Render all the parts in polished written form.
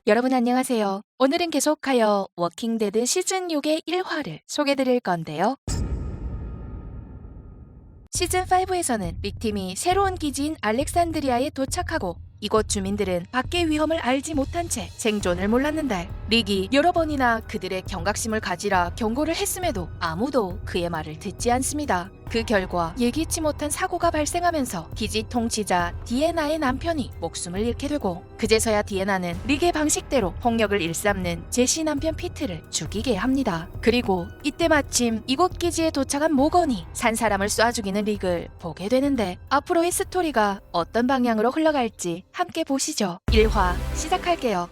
여러분 안녕하세요. 오늘은 계속하여 워킹데드 시즌 6의 1화를 소개드릴 건데요. 시즌 5에서는 릭팀이 새로운 기지인 알렉산드리아에 도착하고 이곳 주민들은 밖의 위험을 알지 못한 채 생존을 몰랐는데 릭이 여러 번이나 그들의 경각심을 가지라 경고를 했음에도 아무도 그의 말을 듣지 않습니다. 그 결과 예기치 못한 사고가 발생하면서 기지 통치자 디애나의 남편이 목숨을 잃게 되고 그제서야 디애나는 릭의 방식대로 폭력을 일삼는 제시 남편 피트를 죽이게 합니다. 그리고 이때 마침 이곳 기지에 도착한 모건이 산 사람을 쏴 죽이는 릭을 보게 되는데 앞으로의 스토리가 어떤 방향으로 흘러갈지 함께 보시죠. 1화 시작할게요.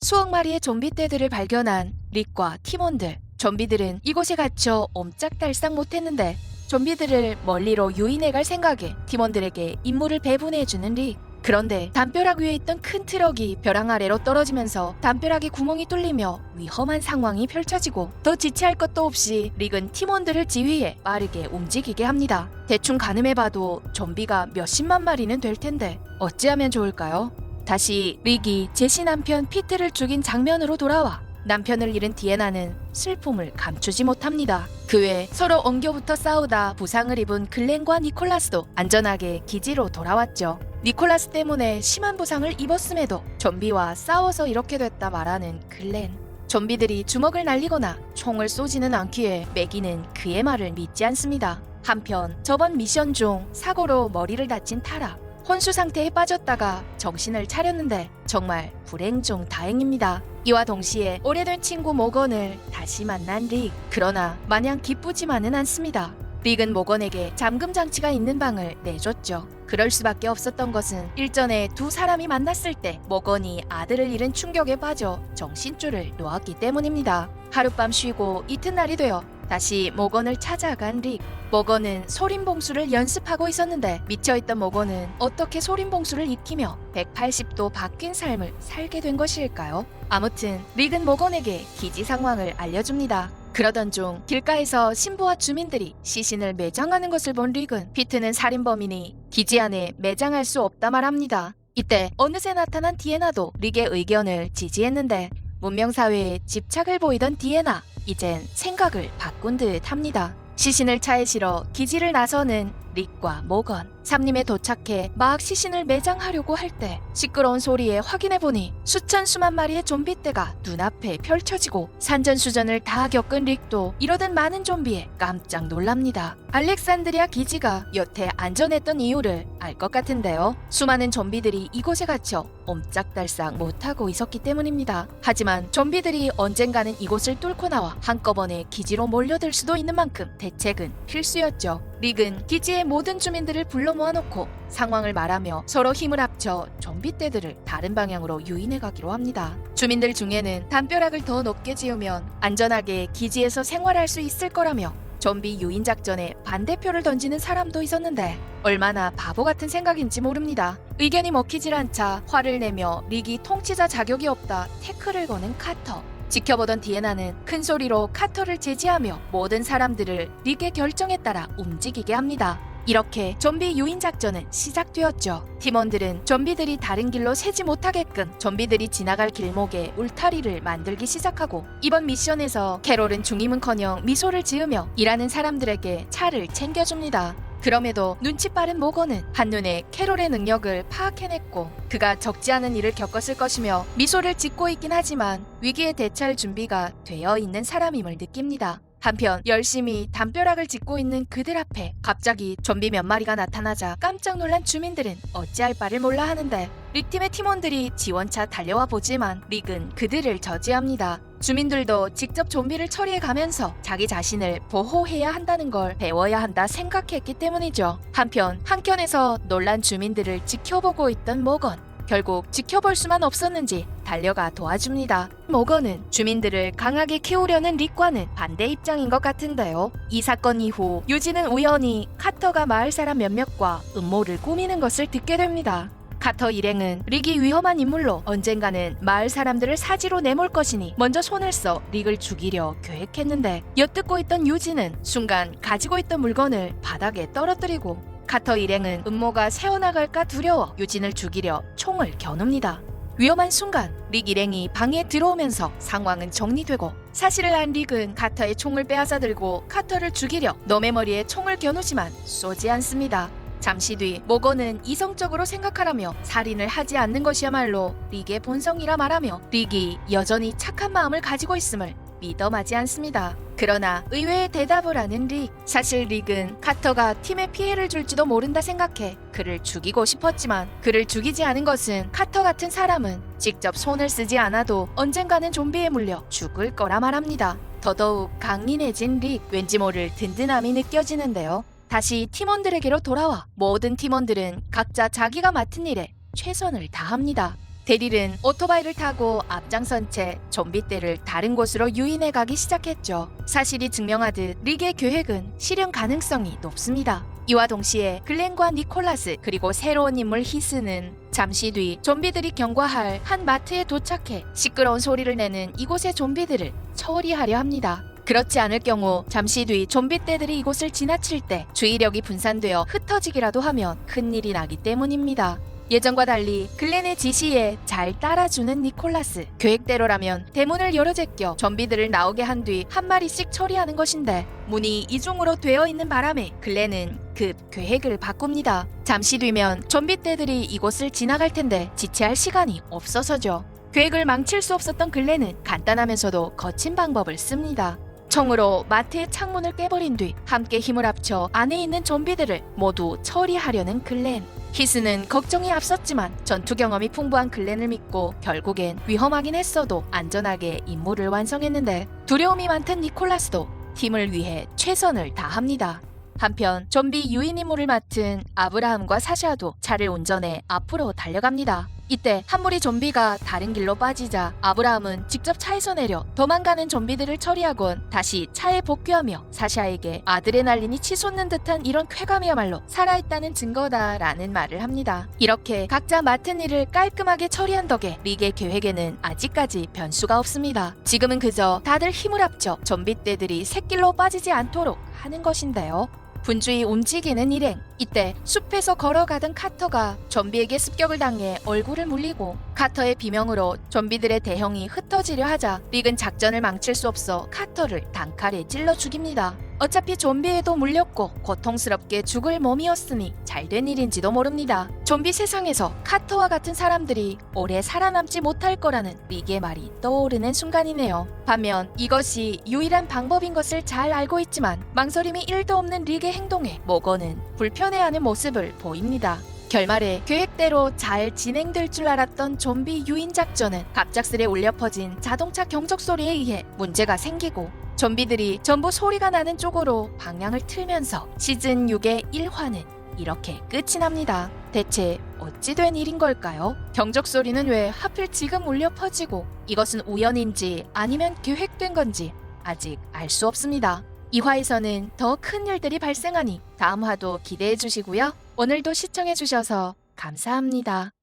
수억 마리의 좀비 떼들을 발견한 릭과 팀원들. 좀비들은 이곳에 갇혀 옴짝달싹 못했는데 좀비들을 멀리로 유인해갈 생각에 팀원들에게 임무를 배분해주는 릭. 그런데 담벼락 위에 있던 큰 트럭이 벼랑 아래로 떨어지면서 담벼락에 구멍이 뚫리며 위험한 상황이 펼쳐지고 더 지체할 것도 없이 릭은 팀원들을 지휘해 빠르게 움직이게 합니다. 대충 가늠해봐도 좀비가 몇십만 마리는 될 텐데 어찌하면 좋을까요? 다시 릭이 제시 남편 피트를 죽인 장면으로 돌아와 남편을 잃은 디애나는 슬픔을 감추지 못합니다. 그 외 서로 엉겨붙어 싸우다 부상을 입은 글렌과 니콜라스도 안전하게 기지로 돌아왔죠. 니콜라스 때문에 심한 부상을 입었음에도 좀비와 싸워서 이렇게 됐다 말하는 글렌. 좀비들이 주먹을 날리거나 총을 쏘지는 않기에 매기는 그의 말을 믿지 않습니다. 한편 저번 미션 중 사고로 머리를 다친 타라. 혼수 상태에 빠졌다가 정신을 차렸는데 정말 불행 중 다행입니다. 이와 동시에 오래된 친구 모건을 다시 만난 릭. 그러나 마냥 기쁘지만은 않습니다. 릭은 모건에게 잠금 장치가 있는 방을 내줬죠. 그럴 수밖에 없었던 것은 일전에 두 사람이 만났을 때 모건이 아들을 잃은 충격에 빠져 정신줄을 놓았기 때문입니다. 하룻밤 쉬고 이튿날이 되어 다시 모건을 찾아간 릭. 모건은 소림봉수를 연습하고 있었는데 미쳐있던 모건은 어떻게 소림봉수를 익히며 180도 바뀐 삶을 살게 된 것일까요? 아무튼 릭은 모건에게 기지 상황을 알려줍니다. 그러던 중 길가에서 신부와 주민들이 시신을 매장하는 것을 본 릭은 피트는 살인범이니 기지 안에 매장할 수 없다 말합니다. 이때 어느새 나타난 디애나도 릭의 의견을 지지했는데 문명사회에 집착을 보이던 디애나, 이젠 생각을 바꾼 듯 합니다. 시신을 차에 실어 기지를 나서는 릭과 모건. 삼림에 도착해 막 시신을 매장하려고 할 때 시끄러운 소리에 확인해보니 수천 수만 마리의 좀비 떼가 눈앞에 펼쳐지고 산전수전을 다 겪은 릭도 이러던 많은 좀비에 깜짝 놀랍니다. 알렉산드리아 기지가 여태 안전했던 이유를 알 것 같은데요. 수많은 좀비들이 이곳에 갇혀 옴짝달싹 못하고 있었기 때문입니다. 하지만 좀비들이 언젠가는 이곳을 뚫고 나와 한꺼번에 기지로 몰려들 수도 있는 만큼 대책은 필수였죠. 릭은 기지의 모든 주민들을 불러 모아놓고 상황을 말하며 서로 힘을 합쳐 좀비 떼들을 다른 방향으로 유인해 가기로 합니다. 주민들 중에는 담벼락을 더 높게 지으면 안전하게 기지에서 생활할 수 있을 거라며 좀비 유인 작전에 반대표를 던지는 사람도 있었는데 얼마나 바보 같은 생각인지 모릅니다. 의견이 먹히질 않자 화를 내며 릭이 통치자 자격이 없다 태클을 거는 카터. 지켜보던 디애나는 큰 소리로 카터를 제지하며 모든 사람들을 릭의 결정에 따라 움직이게 합니다. 이렇게 좀비 유인 작전은 시작되었죠. 팀원들은 좀비들이 다른 길로 새지 못하게끔 좀비들이 지나갈 길목에 울타리를 만들기 시작하고 이번 미션에서 캐롤은 중임은커녕 미소를 지으며 일하는 사람들에게 차를 챙겨줍니다. 그럼에도 눈치 빠른 모건은 한눈에 캐롤의 능력을 파악해냈고 그가 적지 않은 일을 겪었을 것이며 미소를 짓고 있긴 하지만 위기에 대처할 준비가 되어 있는 사람임을 느낍니다. 한편 열심히 담벼락을 짓고 있는 그들 앞에 갑자기 좀비 몇 마리가 나타나자 깜짝 놀란 주민들은 어찌할 바를 몰라 하는데 릭팀의 팀원들이 지원차 달려와 보지만 릭은 그들을 저지합니다. 주민들도 직접 좀비를 처리해 가면서 자기 자신을 보호해야 한다는 걸 배워야 한다 생각했기 때문이죠. 한편 한켠에서 놀란 주민들을 지켜보고 있던 모건. 결국 지켜볼 수만 없었는지 달려가 도와줍니다. 모건은 주민들을 강하게 키우려는 릭과는 반대 입장인 것 같은데요. 이 사건 이후 유지는 우연히 카터가 마을 사람 몇몇과 음모를 꾸미는 것을 듣게 됩니다. 카터 일행은 릭이 위험한 인물로 언젠가는 마을 사람들을 사지로 내몰 것이니 먼저 손을 써 릭을 죽이려 계획했는데 엿듣고 있던 유지는 순간 가지고 있던 물건을 바닥에 떨어뜨리고 카터 일행은 음모가 새어나갈까 두려워 유진을 죽이려 총을 겨눕니다. 위험한 순간 릭 일행이 방에 들어오면서 상황은 정리되고 사실을 안 릭은 카터의 총을 빼앗아 들고 카터를 죽이려 놈의 머리에 총을 겨누지만 쏘지 않습니다. 잠시 뒤 모건은 이성적으로 생각하라며 살인을 하지 않는 것이야말로 릭의 본성이라 말하며 릭이 여전히 착한 마음을 가지고 있음을 믿어마지 않습니다. 그러나 의외의 대답을 하는 릭. 사실 릭은 카터가 팀에 피해를 줄지도 모른다 생각해 그를 죽이고 싶었지만 그를 죽이지 않은 것은 카터 같은 사람은 직접 손을 쓰지 않아도 언젠가는 좀비에 물려 죽을 거라 말합니다. 더더욱 강인해진 릭. 왠지 모를 든든함이 느껴지는데요. 다시 팀원들에게로 돌아와 모든 팀원들은 각자 자기가 맡은 일에 최선을 다합니다. 데릴은 오토바이를 타고 앞장선 채 좀비 떼를 다른 곳으로 유인해 가기 시작했죠. 사실이 증명하듯 릭의 계획은 실현 가능성이 높습니다. 이와 동시에 글렌과 니콜라스 그리고 새로운 인물 히스는 잠시 뒤 좀비들이 경과할 한 마트에 도착해 시끄러운 소리를 내는 이곳의 좀비들을 처리하려 합니다. 그렇지 않을 경우 잠시 뒤 좀비 떼들이 이곳을 지나칠 때 주의력이 분산되어 흩어지기라도 하면 큰일이 나기 때문입니다. 예전과 달리 글렌의 지시에 잘 따라주는 니콜라스. 계획대로라면 대문을 열어 제껴 좀비들을 나오게 한 뒤 한 마리씩 처리하는 것인데 문이 이중으로 되어 있는 바람에 글렌은 급 계획을 바꿉니다. 잠시 뒤면 좀비 떼들이 이곳을 지나갈 텐데 지체할 시간이 없어서죠. 계획을 망칠 수 없었던 글렌은 간단하면서도 거친 방법을 씁니다. 총으로 마트의 창문을 깨버린 뒤 함께 힘을 합쳐 안에 있는 좀비들을 모두 처리하려는 글렌. 히스는 걱정이 앞섰지만 전투 경험이 풍부한 글렌을 믿고 결국엔 위험하긴 했어도 안전하게 임무를 완성했는데 두려움이 많던 니콜라스도 팀을 위해 최선을 다합니다. 한편 좀비 유인 임무를 맡은 아브라함과 사샤도 차를 운전해 앞으로 달려갑니다. 이때 한 무리 좀비가 다른 길로 빠지자 아브라함은 직접 차에서 내려 도망가는 좀비들을 처리하곤 다시 차에 복귀하며 사샤에게 아드레날린이 치솟는 듯한 이런 쾌감이야말로 살아있다는 증거다라는 말을 합니다. 이렇게 각자 맡은 일을 깔끔하게 처리한 덕에 릭의 계획에는 아직까지 변수가 없습니다. 지금은 그저 다들 힘을 합쳐 좀비 떼들이 샛길로 빠지지 않도록 하는 것인데요. 분주히 움직이는 일행. 이때 숲에서 걸어가던 카터가 좀비에게 습격을 당해 얼굴을 물리고 카터의 비명으로 좀비들의 대형이 흩어지려 하자 릭은 작전을 망칠 수 없어 카터를 단칼에 찔러 죽입니다. 어차피 좀비에도 물렸고 고통스럽게 죽을 몸이었으니 잘된 일인지도 모릅니다. 좀비 세상에서 카터와 같은 사람들이 오래 살아남지 못할 거라는 릭의 말이 떠오르는 순간이네요. 반면 이것이 유일한 방법인 것을 잘 알고 있지만 망설임이 1도 없는 릭의 행동에 모건은 불편해하는 모습을 보입니다. 결말에 계획대로 잘 진행될 줄 알았던 좀비 유인 작전은 갑작스레 울려 퍼진 자동차 경적 소리에 의해 문제가 생기고 좀비들이 전부 소리가 나는 쪽으로 방향을 틀면서 시즌 6의 1화는 이렇게 끝이 납니다. 대체 어찌 된 일인 걸까요? 경적 소리는 왜 하필 지금 울려 퍼지고 이것은 우연인지 아니면 계획된 건지 아직 알 수 없습니다. 이 화에서는 더 큰 일들이 발생하니 다음 화도 기대해 주시고요. 오늘도 시청해 주셔서 감사합니다.